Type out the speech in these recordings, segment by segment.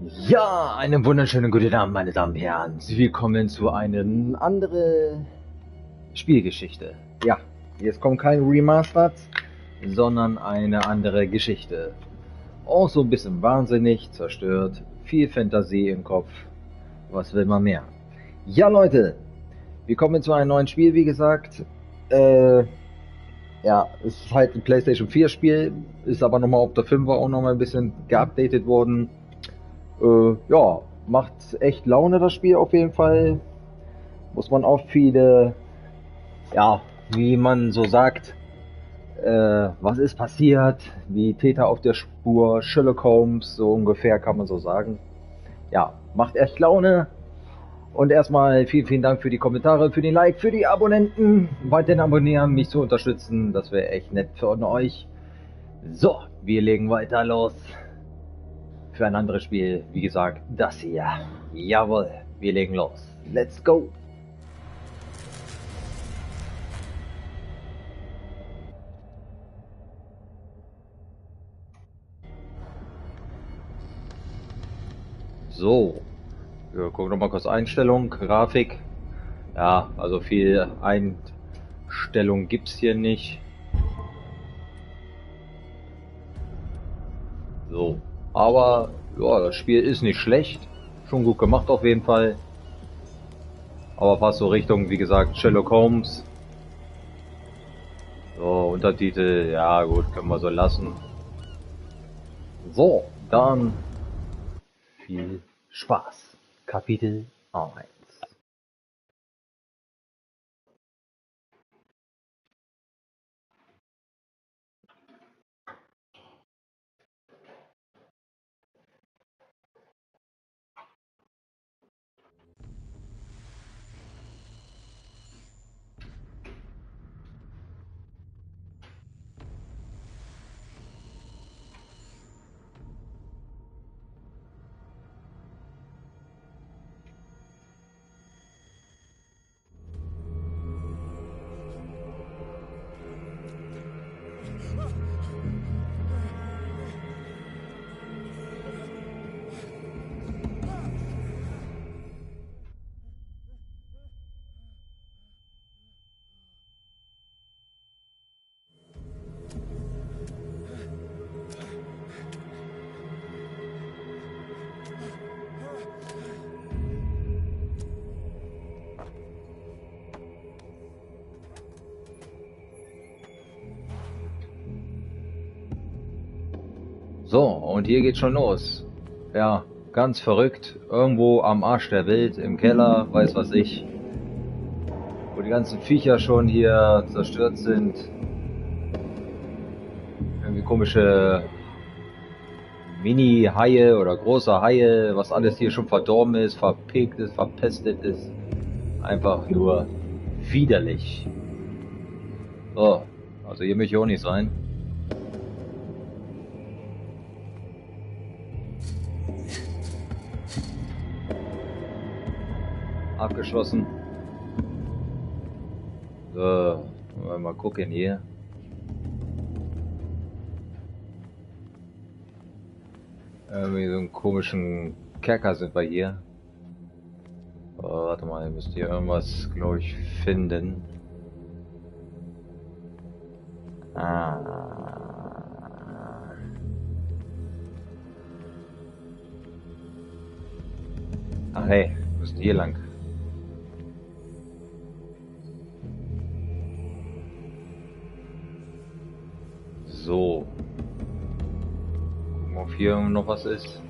Ja, einen wunderschönen guten Abend, meine Damen und Herren. Willkommen zu einer anderen Spielgeschichte. Ja, jetzt kommt kein Remastered, sondern eine andere Geschichte. Auch so ein bisschen wahnsinnig, zerstört, viel Fantasie im Kopf. Was will man mehr? Ja, Leute, wir kommen zu einem neuen Spiel, wie gesagt. Ja, es ist halt ein PlayStation 4 Spiel, ist aber nochmal auf der 5er auch nochmal ein bisschen geupdatet worden. Ja, macht echt Laune das Spiel auf jeden Fall. Muss man auch viele, ja, wie man so sagt, was ist passiert, wie Täter auf der Spur, Sherlock Holmes, so ungefähr kann man so sagen. Ja, macht echt Laune. Und erstmal vielen, vielen Dank für die Kommentare, für den Like, für die Abonnenten. Weiterhin abonnieren, mich zu unterstützen, das wäre echt nett von euch. So, wir legen weiter los. Für ein anderes Spiel, wie gesagt, das hier. Jawohl, wir legen los. Let's go! So, wir gucken nochmal kurz Einstellung, Grafik. Ja, also viel Einstellung gibt's hier nicht. So, aber ja, das Spiel ist nicht schlecht. Schon gut gemacht auf jeden Fall. Aber fast so Richtung, wie gesagt, Sherlock Holmes. So, Untertitel, ja gut, können wir so lassen. So, dann viel Spaß. Kapitel 1. So, und hier geht's schon los. Ja, ganz verrückt. Irgendwo am Arsch der Welt, im Keller, weiß was ich. Wo die ganzen Viecher schon hier zerstört sind. Irgendwie komische Mini-Haie oder große Haie, was alles hier schon verdorben ist, verpegt ist, verpestet ist. Einfach nur widerlich. So, also hier möchte ich auch nicht sein. Abgeschlossen. So, mal gucken hier. Irgendwie so einen komischen Kerker sind wir hier. Oh, warte mal, ihr müsst hier irgendwas, glaube ich, finden. Ach hey, wir müssen hier lang. So. Gucken, ob hier noch was ist.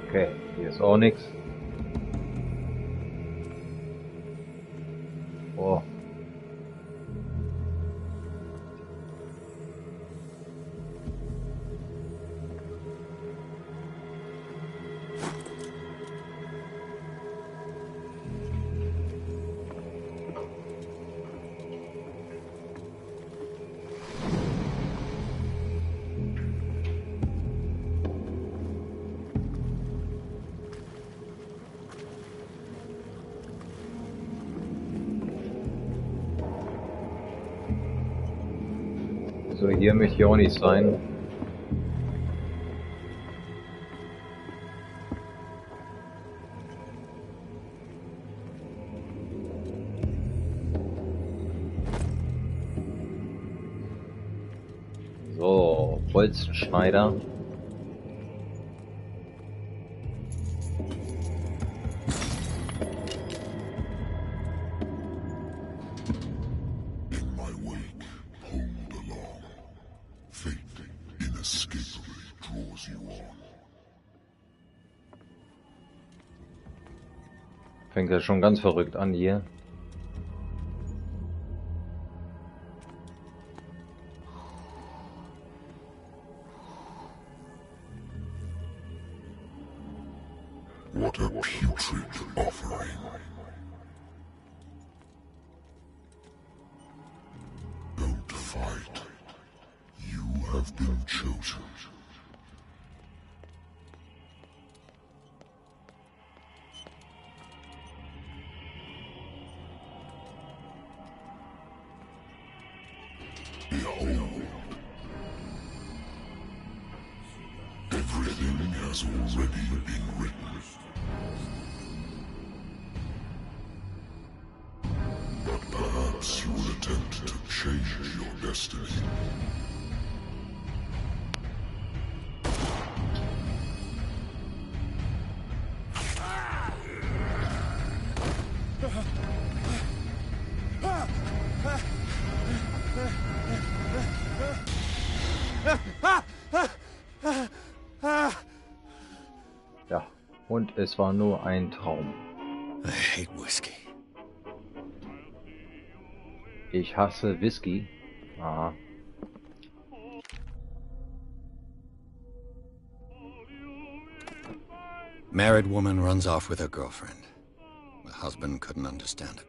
Okay, hier ist auch nichts. Oh. So, hier möchte ich auch nicht sein. So, Holzschneider. Fängt ja schon ganz verrückt an hier. What a putrid offering. Don't fight. You have been chosen. Behold. Everything has already been written. But perhaps you will attempt to change your destiny. Ja, und es war nur ein Traum. I hate whiskey. Ich hasse Whisky. Ah. Married woman runs off with her girlfriend. The husband couldn't understand it.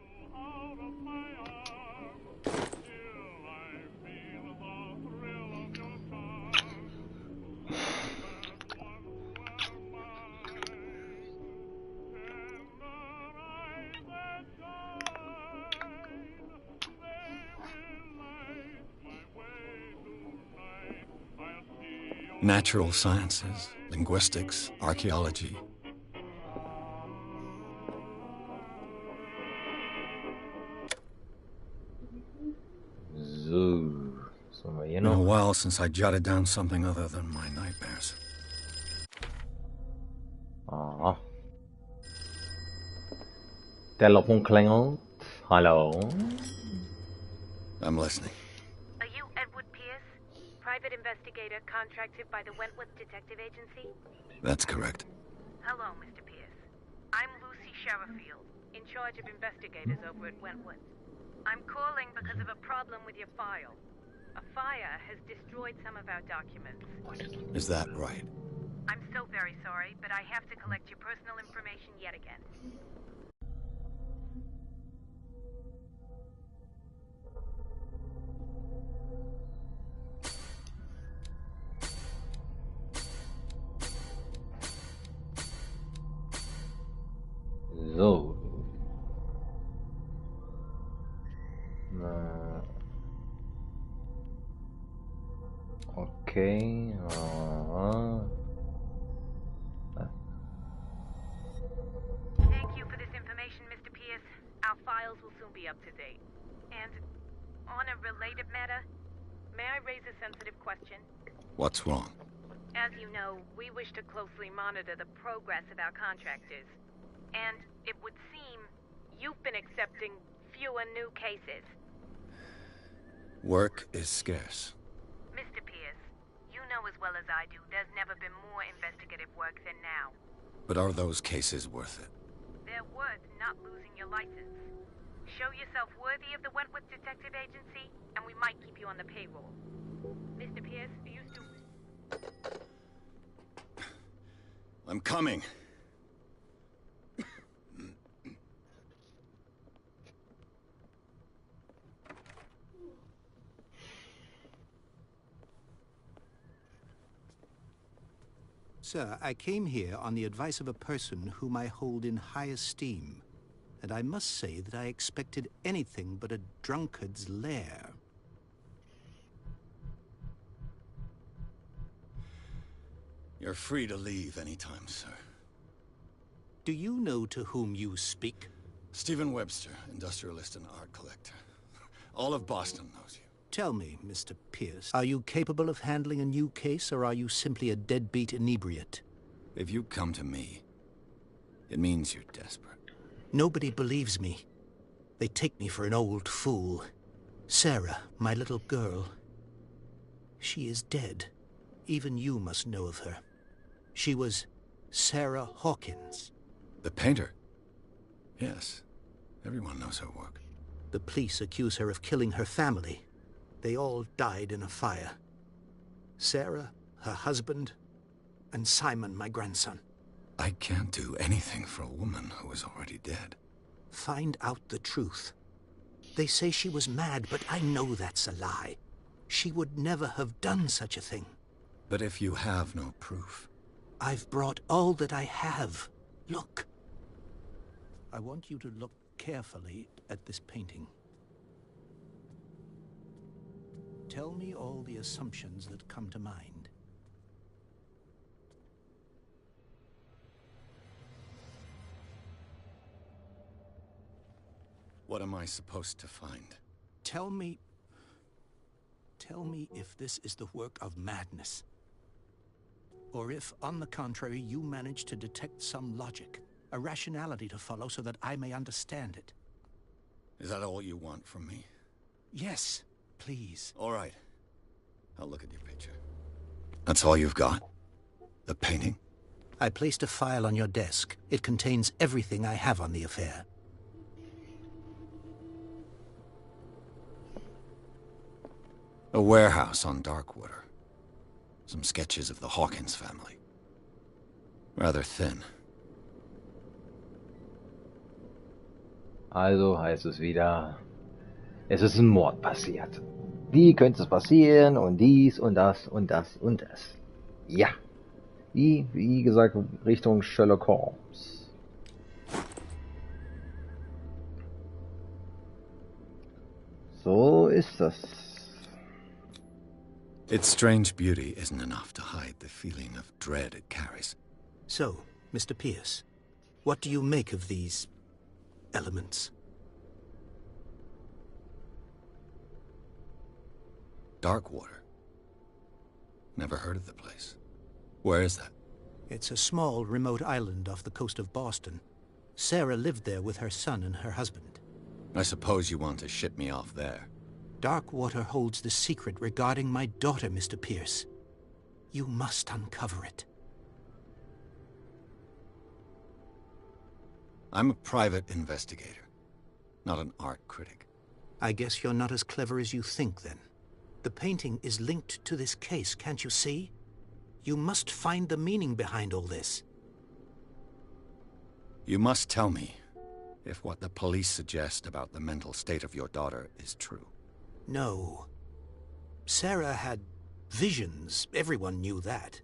Natural sciences, linguistics, archaeology. So, was haben wir hier Been a noch? while since I jotted down something other than my nightmares. Aha. Telefon klingelt. Hallo. I'm listening. Are you Edward Pierce, private investigator contracted by the Wentworth Detective Agency? That's correct. Hello, Mr. Pierce. I'm Lucy Sherrifield, in charge of investigators over at Wentworth. I'm calling because of a problem with your file. A fire has destroyed some of our documents. Is that right? I'm so very sorry, but I have to collect your personal information yet again. So. Okay. Thank you for this information, Mr. Pierce. Our files will soon be up to date. And on a related matter, may I raise a sensitive question? What's wrong? As you know, we wish to closely monitor the progress of our contractors. And it would seem you've been accepting fewer new cases. Work is scarce. Mr. Pierce, you know as well as I do, there's never been more investigative work than now. But are those cases worth it? They're worth not losing your license. Show yourself worthy of the Wentworth Detective Agency, and we might keep you on the payroll. Mr. Pierce, do you still... I'm coming. Sir, I came here on the advice of a person whom I hold in high esteem, and I must say that I expected anything but a drunkard's lair. You're free to leave anytime, sir. Do you know to whom you speak? Stephen Webster, industrialist and art collector. All of Boston knows you. Tell me, Mr. Pierce, are you capable of handling a new case, or are you simply a deadbeat inebriate? If you come to me, it means you're desperate. Nobody believes me. They take me for an old fool. Sarah, my little girl, she is dead. Even you must know of her. She was Sarah Hawkins. The painter? Yes. Everyone knows her work. The police accuse her of killing her family. They all died in a fire. Sarah, her husband, and Simon, my grandson. I can't do anything for a woman who is already dead. Find out the truth. They say she was mad, but I know that's a lie. She would never have done such a thing. But if you have no proof... I've brought all that I have. Look. I want you to look carefully at this painting. Tell me all the assumptions that come to mind. What am I supposed to find? Tell me if this is the work of madness. Or if, on the contrary, you manage to detect some logic, a rationality to follow so that I may understand it. Is that all you want from me? Yes, please. All right. I'll look at your picture. That's all you've got? The painting? I placed a file on your desk. It contains everything I have on the affair. A warehouse on Darkwater. Some sketches of the Hawkins family. Rather thin. Also heißt es wieder, es ist ein Mord passiert. Wie könnte es passieren und dies und das und das und das. Ja, wie gesagt, Richtung Sherlock Holmes. So ist das. Its strange beauty isn't enough to hide the feeling of dread it carries. So, Mr. Pierce, what do you make of these elements? Darkwater. Never heard of the place. Where is that? It's a small, remote island off the coast of Boston. Sarah lived there with her son and her husband. I suppose you want to ship me off there. Darkwater holds the secret regarding my daughter, Mr. Pierce. You must uncover it. I'm a private investigator, not an art critic. I guess you're not as clever as you think, then. The painting is linked to this case, can't you see? You must find the meaning behind all this. You must tell me if what the police suggest about the mental state of your daughter is true. No. Sarah had visions. Everyone knew that.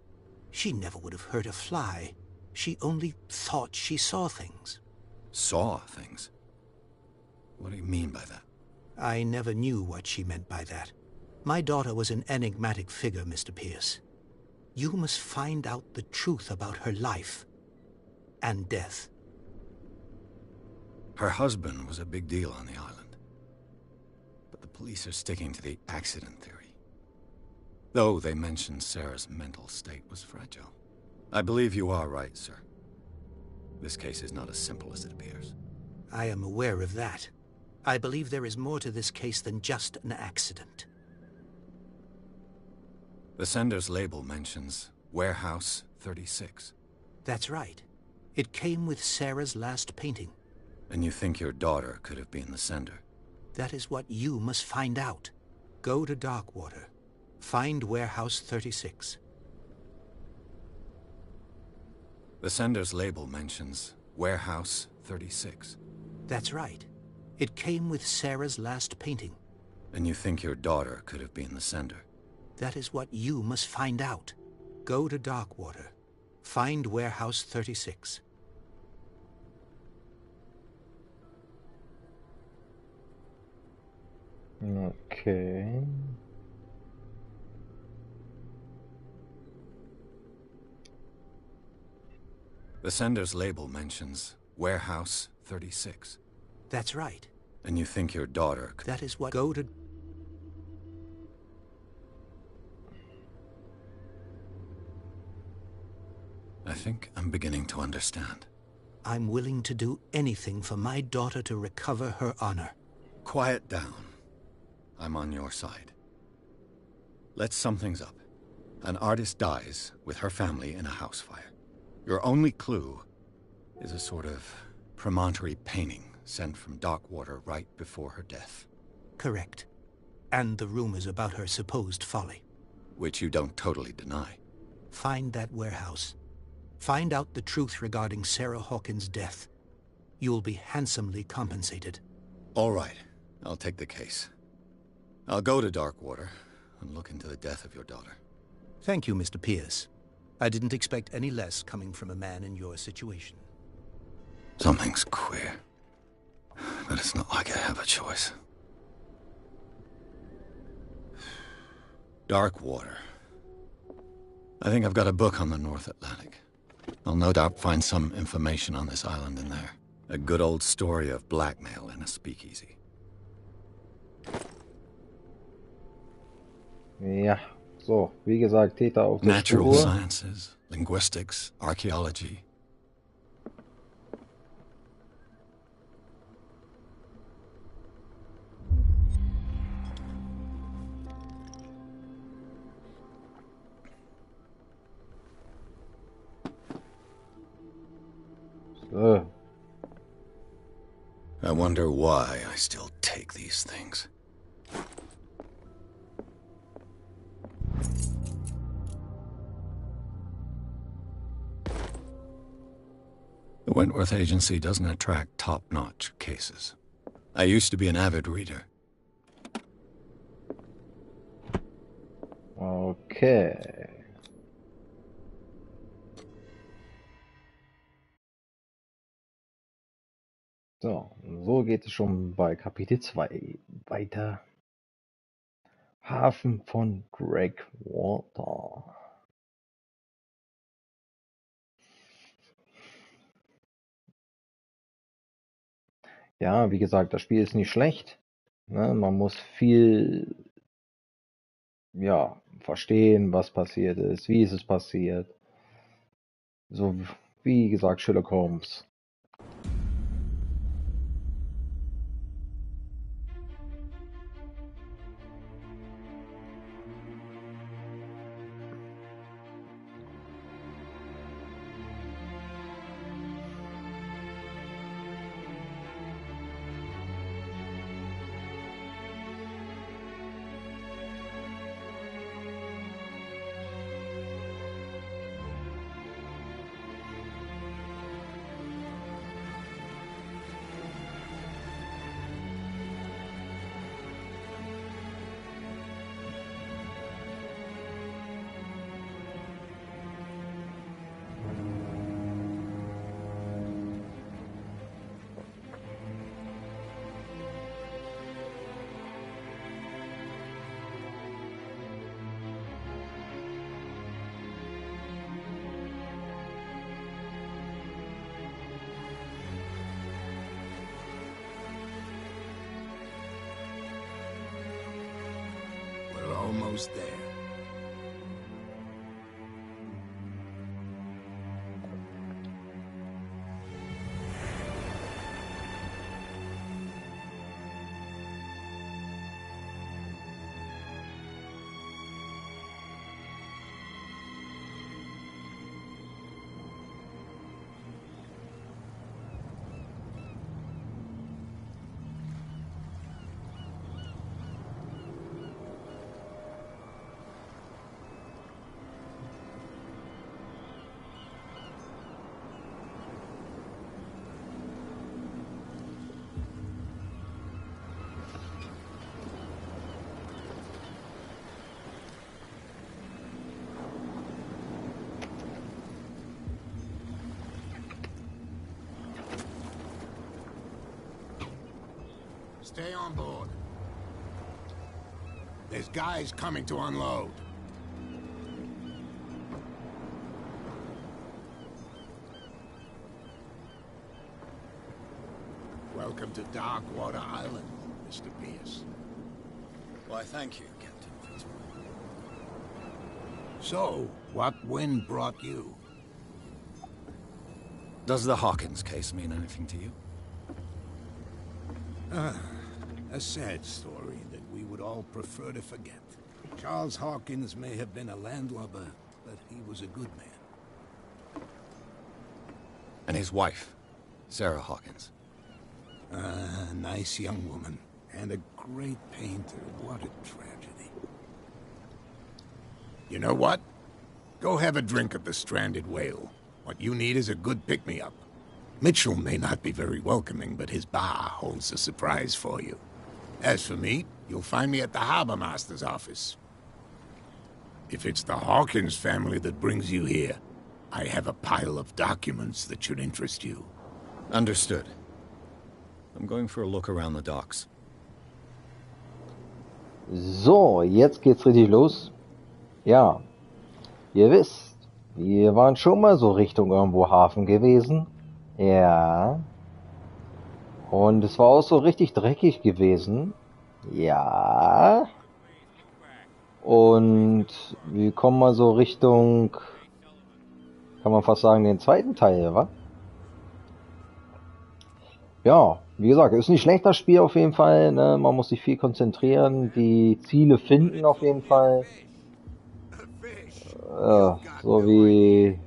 She never would have hurt a fly. She only thought she saw things. Saw things? What do you mean by that? I never knew what she meant by that. My daughter was an enigmatic figure, Mr. Pierce. You must find out the truth about her life and death. Her husband was a big deal on the island. But the police are sticking to the accident theory. Though they mentioned Sarah's mental state was fragile. I believe you are right, sir. This case is not as simple as it appears. I am aware of that. I believe there is more to this case than just an accident. The sender's label mentions Warehouse 36. That's right. It came with Sarah's last painting. And you think your daughter could have been the sender? That is what you must find out. Go to Darkwater. Find Warehouse 36. The sender's label mentions Warehouse 36. That's right. It came with Sarah's last painting. And you think your daughter could have been the sender? That is what you must find out. Go to Darkwater. Find Warehouse 36. Okay. The sender's label mentions Warehouse 36. That's right. And you think your daughter... That is what... Go to... I think I'm beginning to understand. I'm willing to do anything for my daughter to recover her honor. Quiet down. I'm on your side. Let's sum things up. An artist dies with her family in a house fire. Your only clue is a sort of promontory painting sent from Darkwater right before her death. Correct. And the rumors about her supposed folly. Which you don't totally deny. Find that warehouse. Find out the truth regarding Sarah Hawkins' death. You'll be handsomely compensated. All right. I'll take the case. I'll go to Darkwater and look into the death of your daughter. Thank you, Mr. Pierce. I didn't expect any less coming from a man in your situation. Something's queer. But it's not like I have a choice. Darkwater. I think I've got a book on the North Atlantic. I'll no doubt find some information on this island in there. A good old story of blackmail in a speakeasy. Ja, so, wie gesagt, Täter auf der Natural Spur. sciences, linguistics, archaeology. So. I wonder why I still take these things. The Wentworth Agency doesn't attract top-notch cases. I used to be an avid reader. Okay. So geht es schon bei Kapitel 2 weiter. Hafen von Breakwater. Ja, wie gesagt, das Spiel ist nicht schlecht. Ne? Man muss viel verstehen, was passiert ist, wie ist es passiert. So wie gesagt, Sherlock Holmes. Almost there. Stay on board. There's guys coming to unload. Welcome to Darkwater Island, Mr. Pierce. Why, thank you, Captain Fitzroy. So, what wind brought you? Does the Hawkins case mean anything to you? A sad story that we would all prefer to forget. Charles Hawkins may have been a landlubber, but he was a good man. And his wife, Sarah Hawkins. A nice young woman, and a great painter. What a tragedy. You know what? Go have a drink at the Stranded Whale. What you need is a good pick-me-up. Mitchell may not be very welcoming, but his bar holds a surprise for you. As for me, you'll find me at the Harbor Master's office. If it's the Hawkins family that brings you here, I have a pile of documents that should interest you. Understood. I'm going for a look around the docks. So, jetzt geht's richtig los. Ja, ihr wisst, wir waren schon mal so Richtung irgendwo Hafen gewesen. Ja. Und es war auch so richtig dreckig gewesen. Ja. Und wir kommen mal so Richtung, kann man fast sagen, den zweiten Teil, wa? Ja, wie gesagt, ist nicht schlecht das Spiel auf jeden Fall, ne? Man muss sich viel konzentrieren, die Ziele finden auf jeden Fall. So wie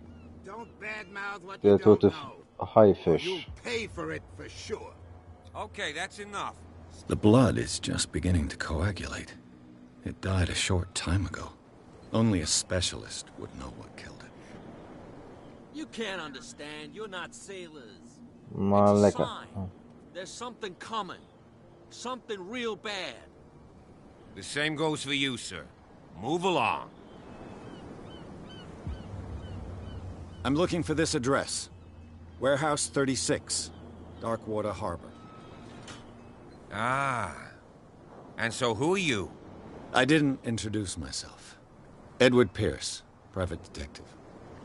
der tote Haifisch. Okay, that's enough. The blood is just beginning to coagulate. It died a short time ago. Only a specialist would know what killed it. You can't understand. You're not sailors. Mal It's a lecker. sign. There's something coming. Something real bad. The same goes for you, sir. Move along. I'm looking for this address. Warehouse 36, Darkwater Harbor. Ah. And so who are you? I didn't introduce myself. Edward Pierce, private detective.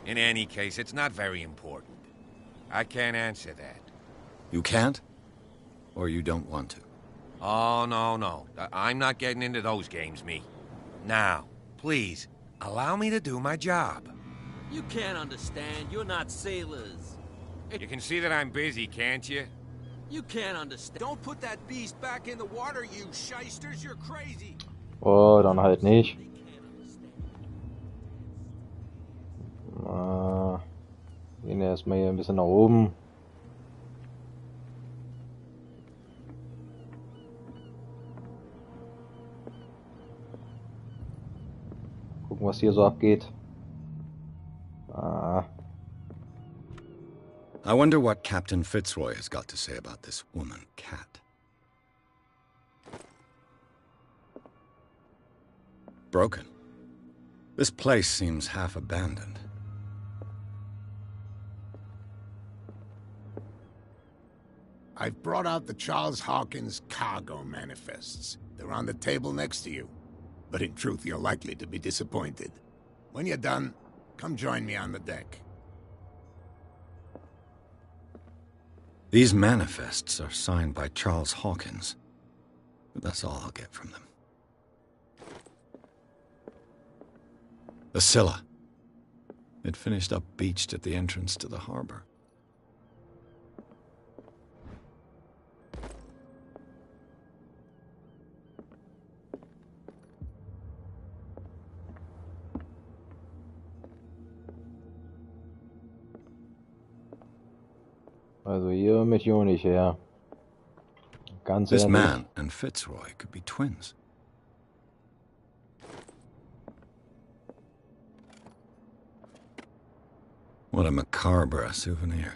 In any case, it's not very important. I can't answer that. You can't? Or you don't want to? Oh, no. I'm not getting into those games, me. Now, please, allow me to do my job. You can't understand. You're not sailors. You can see that I'm busy, can't you? You can't understand. Don't put that beast back in the water, you shysters. You're crazy. Oh, dann halt nicht. Gehen wir erstmal hier ein bisschen nach oben. Gucken, was hier so abgeht. I wonder what Captain Fitzroy has got to say about this woman, Cat. Broken. This place seems half abandoned. I've brought out the Charles Hawkins cargo manifests. They're on the table next to you. But in truth, you're likely to be disappointed. When you're done, come join me on the deck. These manifests are signed by Charles Hawkins. But that's all I'll get from them. The Scylla. It finished up beached at the entrance to the harbor. Also hier möchte ich auch nicht her. Ganz This ehrlich. man and Fitzroy could be twins. What a macabre souvenir.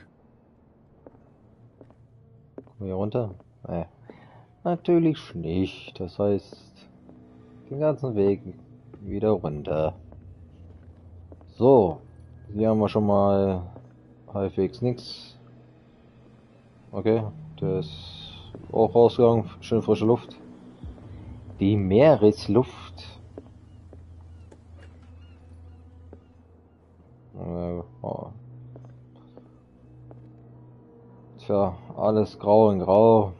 Kommen wir hier runter? Nee. Natürlich nicht. Das heißt, den ganzen Weg wieder runter. So. Hier haben wir schon mal halbwegs nichts. Okay, der ist auch rausgegangen. Schön frische Luft. Die Meeresluft. Tja, alles grau in grau.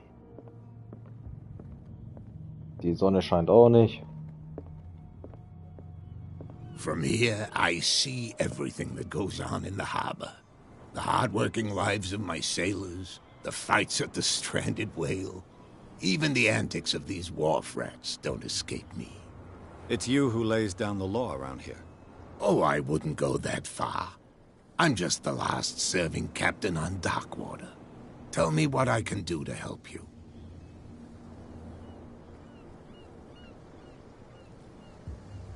Die Sonne scheint auch nicht. From here, I see everything that goes on in the harbor. The hard-working lives of my sailors, the fights at the stranded whale. Even the antics of these wharf rats don't escape me. It's you who lays down the law around here. Oh, I wouldn't go that far. I'm just the last serving captain on Darkwater. Tell me what I can do to help you.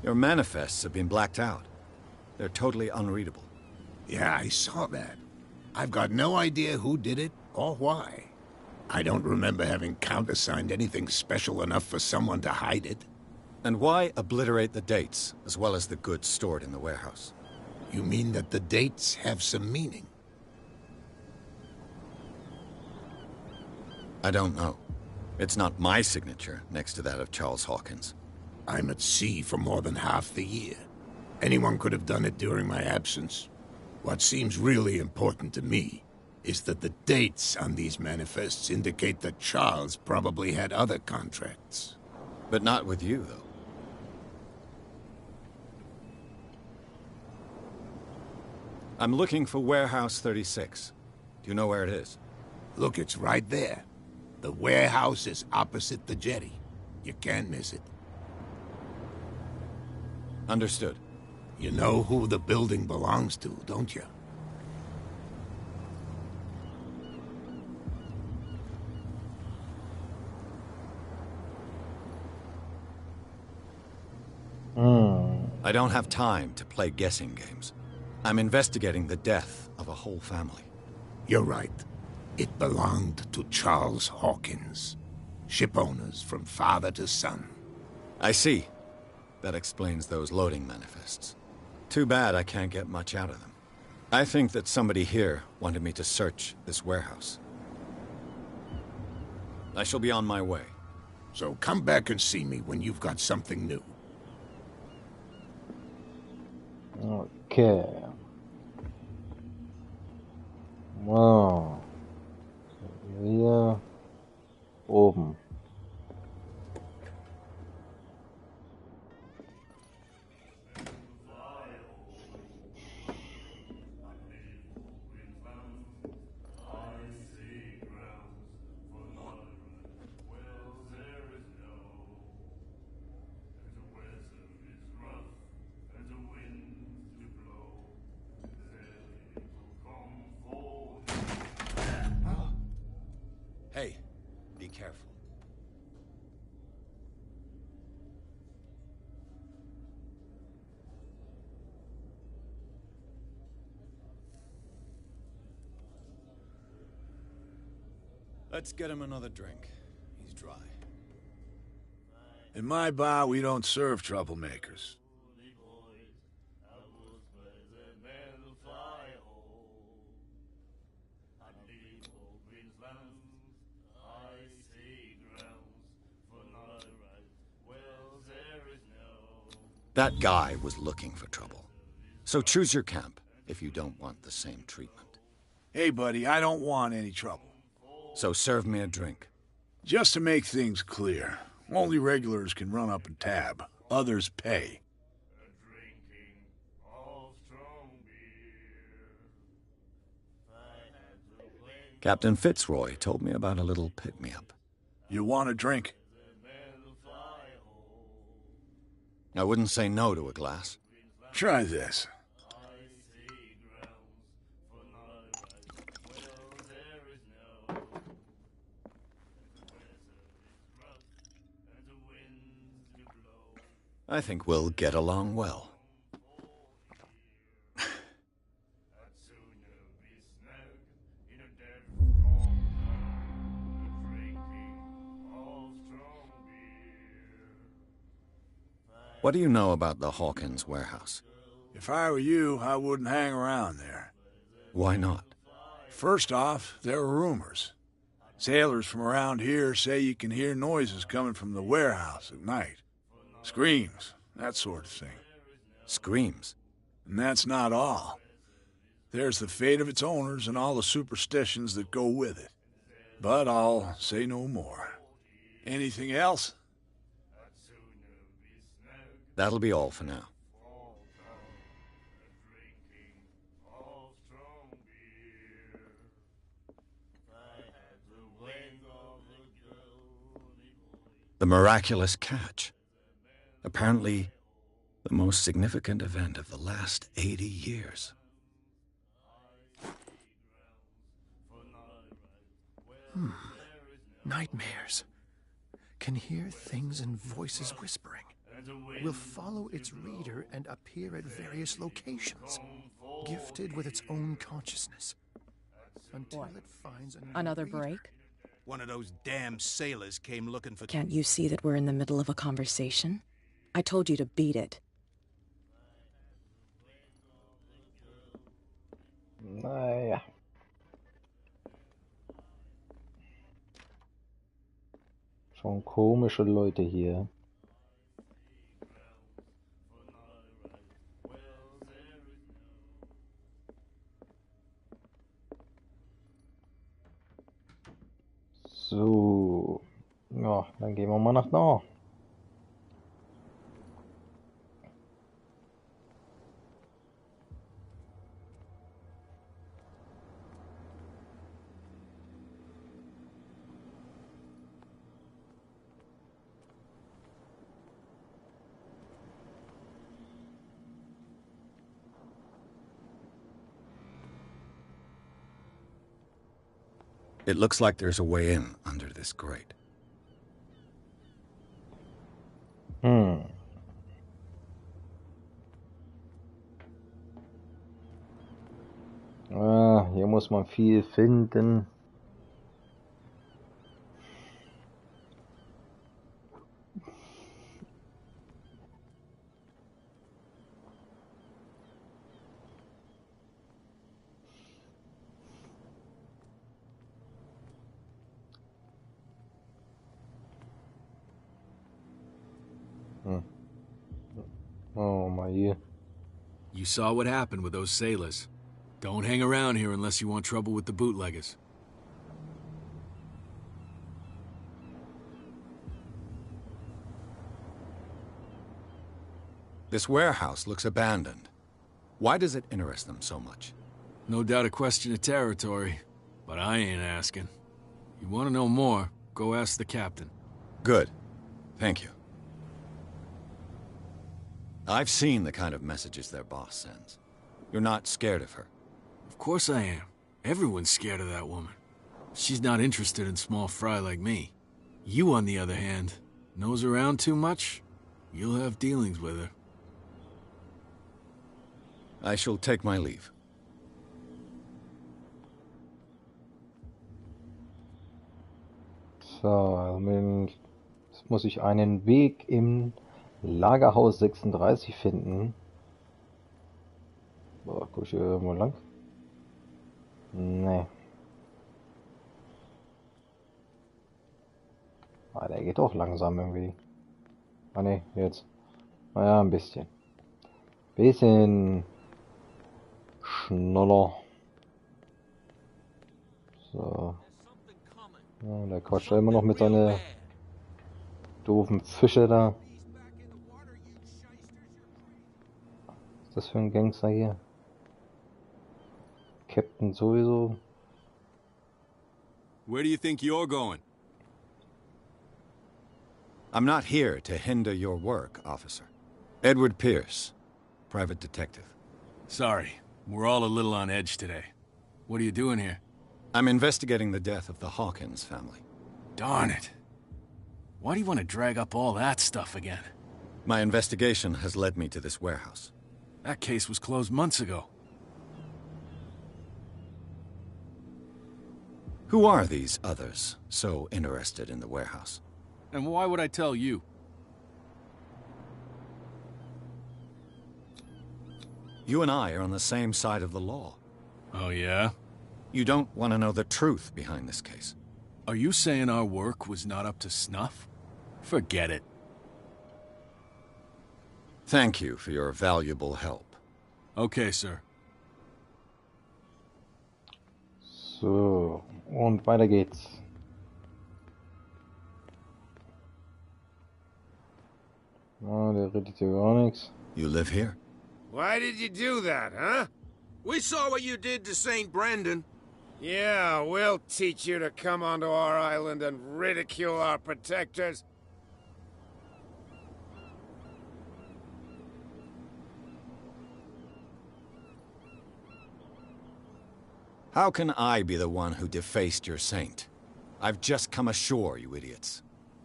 Your manifests have been blacked out. They're totally unreadable. Yeah, I saw that. I've got no idea who did it or why. I don't remember having countersigned anything special enough for someone to hide it. And why obliterate the dates, as well as the goods stored in the warehouse? You mean that the dates have some meaning? I don't know. It's not my signature next to that of Charles Hawkins. I'm at sea for more than half the year. Anyone could have done it during my absence. What seems really important to me is that the dates on these manifests indicate that Charles probably had other contracts. But not with you, though. I'm looking for Warehouse 36. Do you know where it is? Look, it's right there. The warehouse is opposite the jetty. You can't miss it. Understood. You know who the building belongs to, don't you? I don't have time to play guessing games. I'm investigating the death of a whole family. You're right. It belonged to Charles Hawkins. Ship owners from father to son. I see. That explains those loading manifests. Too bad I can't get much out of them. I think that somebody here wanted me to search this warehouse. I shall be on my way. So come back and see me when you've got something new. Okay. Wow. Hier oben. Hey, be careful. Let's get him another drink. He's dry. In my bar, we don't serve troublemakers. That guy was looking for trouble. So choose your camp if you don't want the same treatment. Hey, buddy, I don't want any trouble. So serve me a drink. Just to make things clear, only regulars can run up and tab. Others pay. Captain Fitzroy told me about a little pick-me-up. You want a drink? I wouldn't say no to a glass. Try this. I think we'll get along well. What do you know about the Hawkins warehouse? If I were you, I wouldn't hang around there. Why not? First off, there are rumors. Sailors from around here say you can hear noises coming from the warehouse at night. Screams, that sort of thing. Screams? And that's not all. There's the fate of its owners and all the superstitions that go with it. But I'll say no more. Anything else? That'll be all for now. The miraculous catch. Apparently, the most significant event of the last 80 years. Nightmares. Can hear things and voices whispering. Will follow its reader and appear at various locations, gifted with its own consciousness. Until it finds Another break? One of those damn sailors came looking for... Can't you see that we're in the middle of a conversation? I told you to beat it. Naja. Schon komische Leute hier. So. Ja, dann gehen wir mal nach da. It looks like there's a way in under this grate. Ah, hier muss man viel finden. Oh, my ear. You saw what happened with those sailors. Don't hang around here unless you want trouble with the bootleggers. This warehouse looks abandoned. Why does it interest them so much? No doubt a question of territory, but I ain't asking. You want to know more, go ask the captain. Good. Thank you. I've seen the kind of messages their boss sends. You're not scared of her. Of course I am. Everyone's scared of that woman. She's not interested in small fry like me. You, on the other hand, nose around too much, you'll have dealings with her. I shall take my leave. So, jetzt muss ich einen Weg im Lagerhaus 36 finden. Boah, guck ich hier irgendwo lang? Nee. Ah, der geht auch langsam irgendwie. Ah ne, jetzt. Naja, ein bisschen. Bisschen schneller. So. Ja, der quatscht immer noch mit seinen doofen Fische da. Was ist das für ein Gangster hier? Captain sowieso. Where do you think you're going? I'm not here to hinder your work, officer. Edward Pierce, private detective. Sorry, we're all a little on edge today. What are you doing here? I'm investigating the death of the Hawkins family. Darn it. Why do you want to drag up all that stuff again? My investigation has led me to this warehouse. That case was closed months ago. Who are these others so interested in the warehouse? And why would I tell you? You and I are on the same side of the law. Oh, yeah? You don't want to know the truth behind this case. Are you saying our work was not up to snuff? Forget it. Thank you for your valuable help. Okay, sir. So, und weiter geht's. Oh, der redet hier gar nichts. You live here? Why did you do that, huh? We saw what you did to St. Brendan. Yeah, we'll teach you to come onto our island and ridicule our protectors. How can I be the one who defaced your saint? I've just come ashore, you idiots.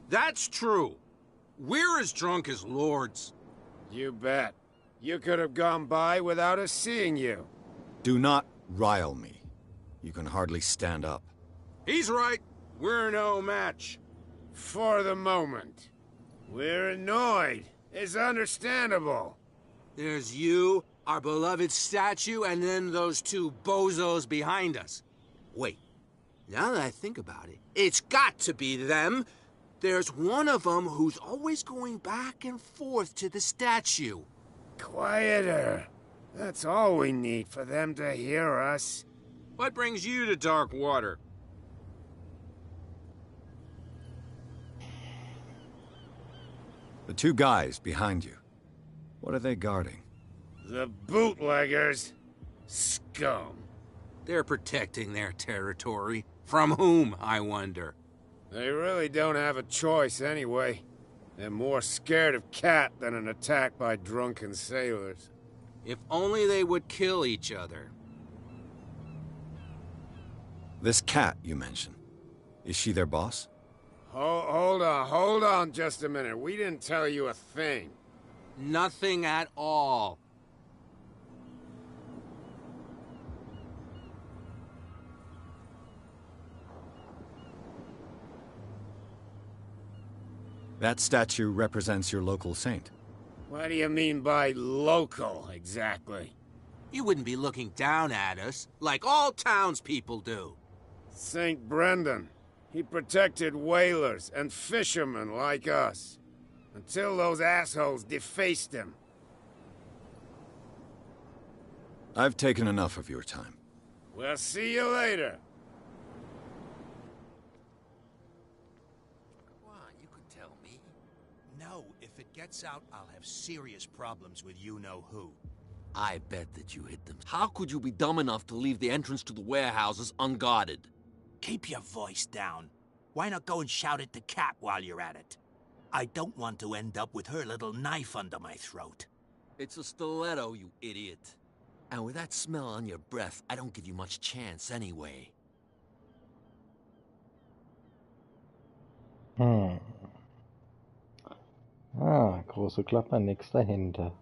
That's true. We're as drunk as lords. You bet. You could have gone by without us seeing you. Do not rile me. You can hardly stand up. He's right. We're no match. For the moment. We're annoyed. It's understandable. There's you, our beloved statue, and then those two bozos behind us. Wait, now that I think about it, it's got to be them. There's one of them who's always going back and forth to the statue. Quieter. That's all we need for them to hear us. What brings you to dark water? The two guys behind you. What are they guarding? The bootleggers. Scum. They're protecting their territory. From whom, I wonder? They really don't have a choice anyway. They're more scared of Cat than an attack by drunken sailors. If only they would kill each other. This Cat you mentioned. Is she their boss? Hold on just a minute. We didn't tell you a thing. Nothing at all. That statue represents your local saint. What do you mean by local, exactly? You wouldn't be looking down at us, like all townspeople do. St. Brendan. He protected whalers and fishermen like us. Until those assholes defaced him. I've taken enough of your time. We'll see you later. Come on, you can tell me. No, if it gets out, I'll have serious problems with you-know-who. I bet that you hit them. How could you be dumb enough to leave the entrance to the warehouses unguarded? Keep your voice down. Why not go and shout at the cat while you're at it? I don't want to end up with her little knife under my throat. It's a stiletto, you idiot. And with that smell on your breath, I don't give you much chance anyway. Große Klappe, nix dahinter.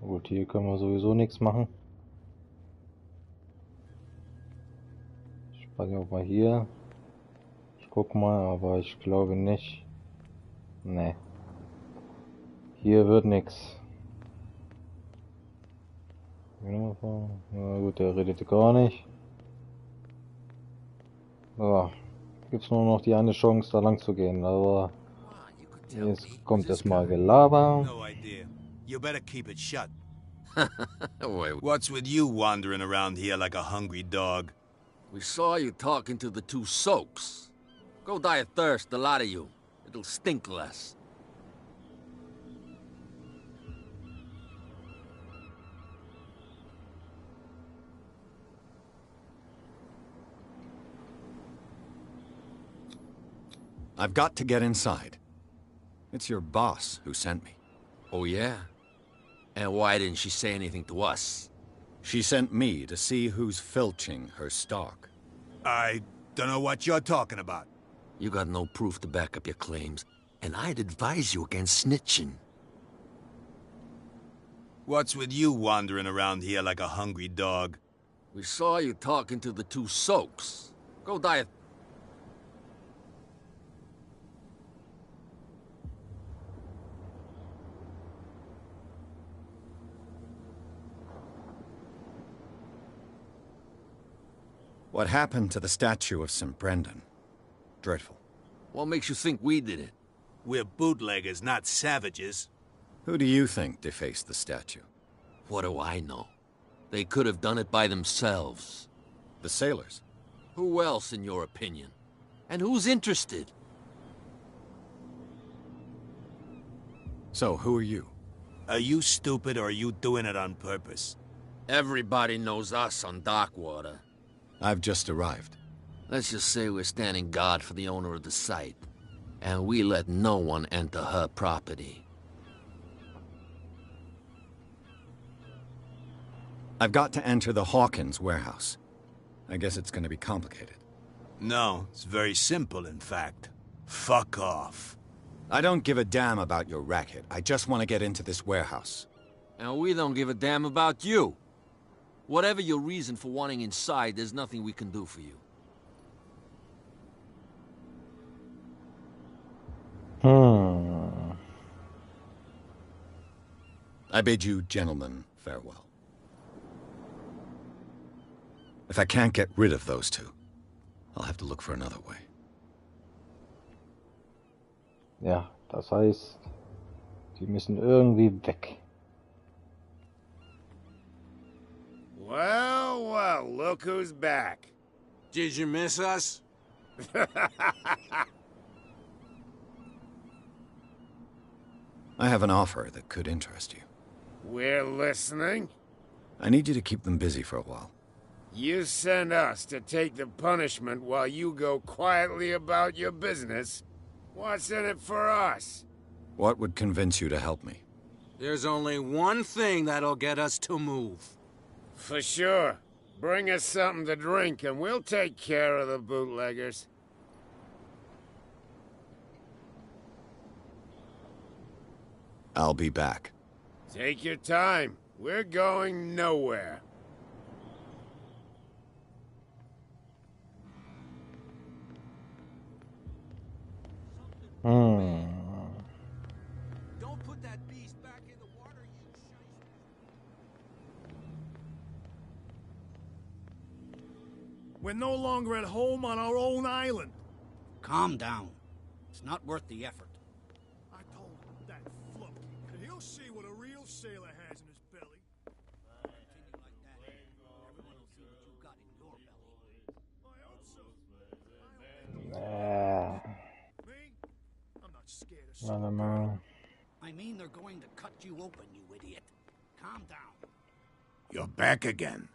Gut, hier können wir sowieso nichts machen. Ich frage auch mal hier. Ich guck mal, aber ich glaube nicht. Ne. Hier wird nichts. Na gut, der redet gar nicht. So. Gibt's nur noch die eine Chance, da lang zu gehen, aber jetzt kommt erstmal Gelaber. No idea. You better keep it shut. Wait, What's with you wandering around here like a hungry dog? we saw you talking to the two soaks. Go die of thirst, the lot of you. It'll stink less. I've got to get inside. It's your boss who sent me. Oh, yeah? And why didn't she say anything to us? She sent me to see who's filching her stock. I don't know what you're talking about. You got no proof to back up your claims, and I'd advise you against snitching. What's with you wandering around here like a hungry dog? We saw you talking to the two soaks. Go die of... What happened to the statue of St. Brendan? Dreadful. What makes you think we did it? We're bootleggers, not savages. Who do you think defaced the statue? What do I know? They could have done it by themselves. The sailors. Who else, in your opinion? And who's interested? So, who are you? Are you stupid or are you doing it on purpose? Everybody knows us on Darkwater. I've just arrived. Let's just say we're standing guard for the owner of the site. And we let no one enter her property. I've got to enter the Hawkins warehouse. I guess it's gonna be complicated. No, it's very simple, in fact. Fuck off. I don't give a damn about your racket. I just want to get into this warehouse. And we don't give a damn about you. Whatever your reason for wanting inside, there's nothing we can do for you. I bid you gentlemen farewell. If I can't get rid of those two, I'll have to look for another way. Ja, das heißt, die müssen irgendwie weg. Well, well, look who's back. Did you miss us? I have an offer that could interest you. We're listening. I need you to keep them busy for a while. You send us to take the punishment while you go quietly about your business. What's in it for us? What would convince you to help me? There's only one thing that'll get us to move. For sure. Bring us something to drink and we'll take care of the bootleggers. I'll be back. Take your time. We're going nowhere. Don't put that beast back in the water, you shyster. We're no longer at home on our own island. Calm down. It's not worth the effort. I told that flunky that he'll see what a real sailor has in his belly. Continue like that, everyone will see what you got in your belly. I hope so. I'm not scared of something. I mean, they're going to cut you open, you idiot. Calm down. You're back again.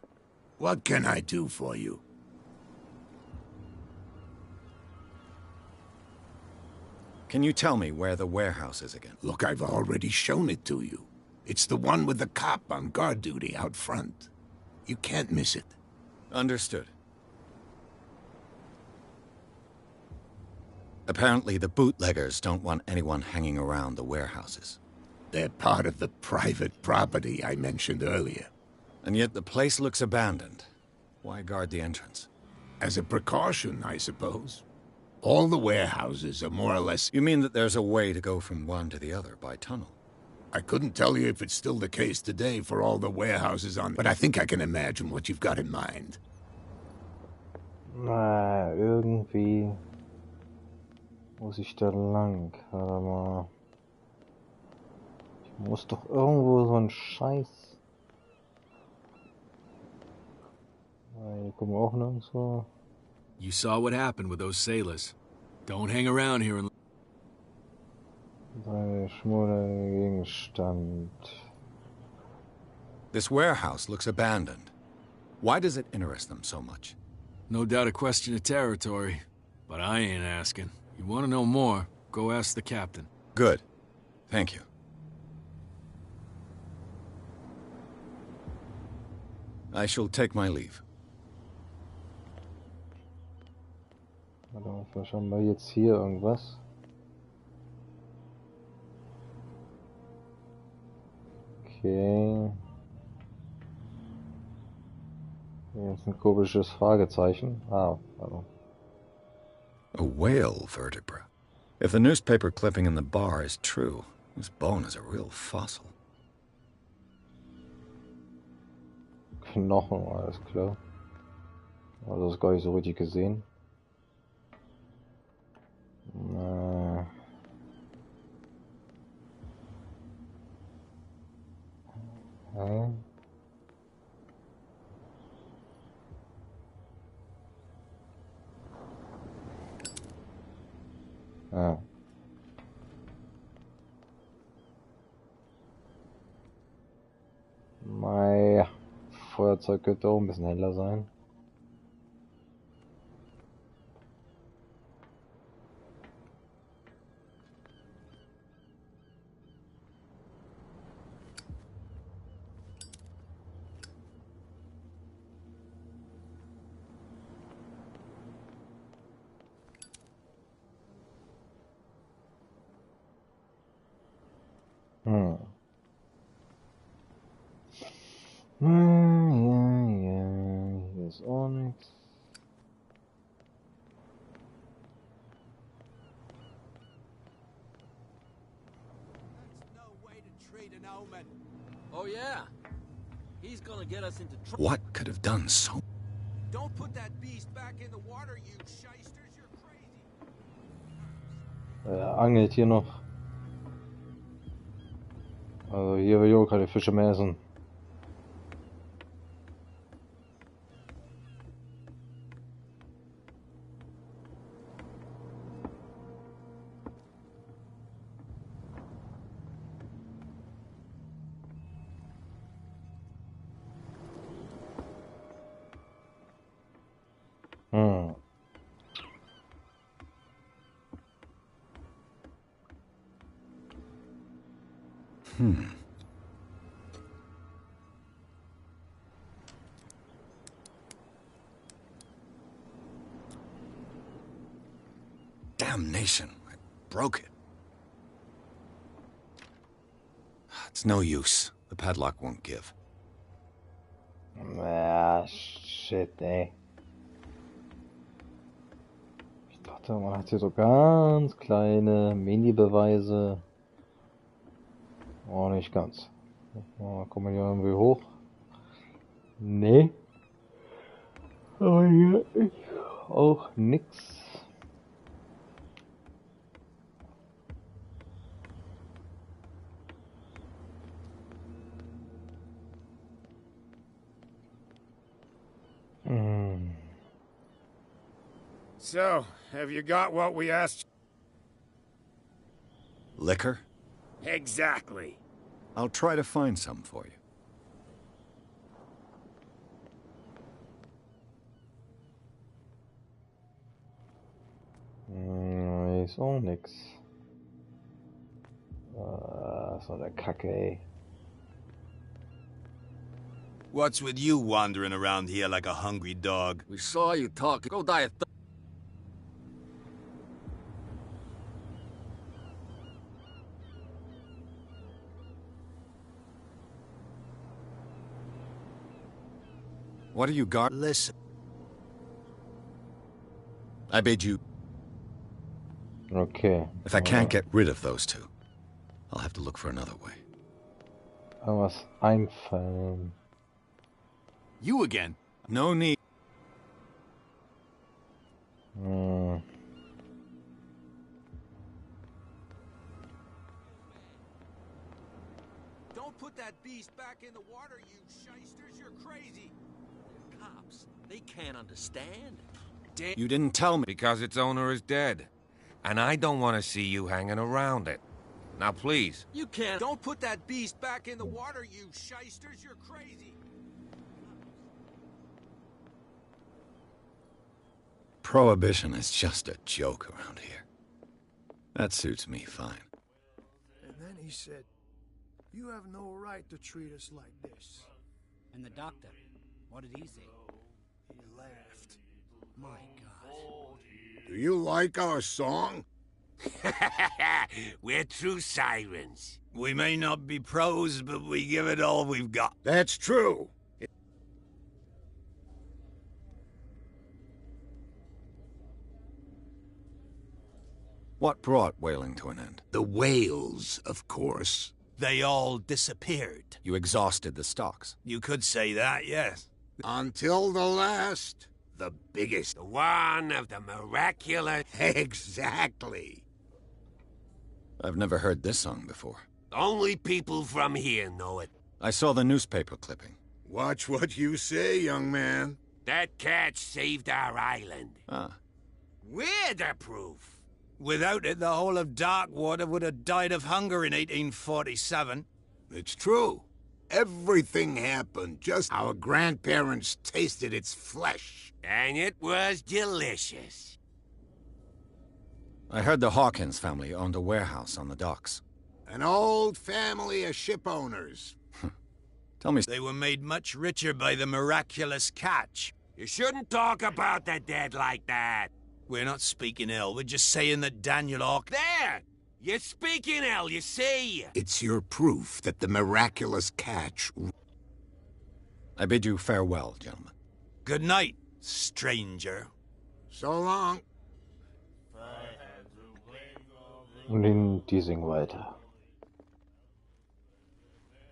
What can I do for you? Can you tell me where the warehouse is again? Look, I've already shown it to you. It's the one with the cop on guard duty out front. You can't miss it. Understood. Apparently, the bootleggers don't want anyone hanging around the warehouses. They're part of the private property I mentioned earlier. And yet the place looks abandoned. Why guard the entrance? As a precaution, I suppose. All the warehouses are more or less... You mean that there's a way to go from one to the other by tunnel? I couldn't tell you if it's still the case today for all the warehouses on... But I think I can imagine what you've got in mind. Na, irgendwie muss ich da lang. Warte mal. Ich muss doch irgendwo so ein Scheiß. Hier kommen wir auch nirgendwo. You saw what happened with those sailors. Don't hang around here and... Gegenstand. This warehouse looks abandoned. Why does it interest them so much? No doubt a question of territory, but I ain't asking. You want to know more, go ask the captain. Good. Thank you. I shall take my leave. Warte, vielleicht haben wir jetzt hier irgendwas. Okay. Hier ist ein komisches Fragezeichen. Ah, warte. A whale vertebra. If the newspaper clipping in the bar is true, this bone is a real fossil. Knochen, alles klar. Also das gar nicht so richtig gesehen. Ah. Mei, Feuerzeug könnte auch ein bisschen heller sein. Ja, hier ist auch nichts. Oh yeah? He's gonna get us into trouble. What could have done so? Don't put that beast back in the water, you shysters. You're crazy. Er angelt hier noch. Also hier will ich auch keine Fische mehr essen. Damnation, I broke it. It's no use. The padlock won't give. Ah, shit, ey. Ich dachte, man hat hier so ganz kleine Mini-Beweise. Oh, nicht ganz. Oh, kommen wir hier irgendwie hoch? Nee. Aber hier ist auch nix. So, have you got what we asked? Liquor? Exactly. I'll try to find some for you. Ist auch nix. So eine Kacke, ey. What's with you wandering around here like a hungry dog? We saw you talking. Go die a What do you got? Listen. I bid you. Okay. If I can't get rid of those two, I'll have to look for another way. Was einfallen. You again? No need. Don't put that beast back in the water, you shysters. You're crazy. cops. They can't understand. You didn't tell me. Because its owner is dead. And I don't want to see you hanging around it. Now, please. You can't. Don't put that beast back in the water, you shysters. You're crazy. Prohibition is just a joke around here. That suits me fine. And then he said, "You have no right to treat us like this." And the doctor, what did he say? He laughed. My God. Do you like our song? We're true sirens. We may not be pros, but we give it all we've got. That's true. What brought whaling to an end? The whales, of course. They all disappeared. You exhausted the stocks. You could say that, yes. Until the last. The biggest. The one of the miraculous... Exactly. I've never heard this song before. Only people from here know it. I saw the newspaper clipping. Watch what you say, young man. That catch saved our island. Ah. We're the proof. Without it, the whole of Darkwater would have died of hunger in 1847. It's true. Everything happened just our grandparents tasted its flesh. And it was delicious. I heard the Hawkins family owned a warehouse on the docks. An old family of ship owners. Tell me... They were made much richer by the miraculous catch. You shouldn't talk about the dead like that. We're not speaking ill, we're just saying that Daniel Hawk... There! You're speaking ill, you see. It's your proof that the miraculous catch... I bid you farewell, gentlemen. Good night, stranger. So long. Und die singen weiter.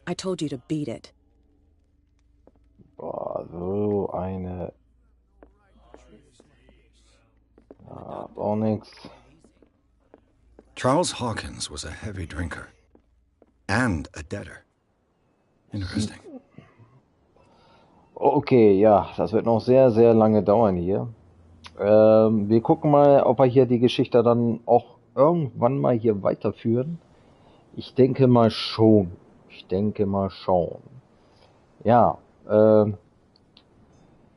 I told you to beat it. Boah, so eine... Ja, auch nix. Charles Hawkins was a heavy drinker. And a debtor. Interesting. Okay, ja, das wird noch sehr, sehr lange dauern hier. Wir gucken mal, ob wir hier die Geschichte dann auch irgendwann mal hier weiterführen. Ich denke mal schon. Ja,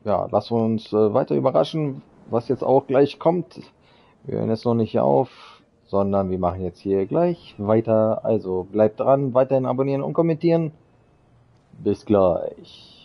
lassen wir uns weiter überraschen, was jetzt auch gleich kommt. Wir hören jetzt noch nicht auf, sondern wir machen jetzt hier gleich weiter. Also bleibt dran, weiterhin abonnieren und kommentieren. Bis gleich.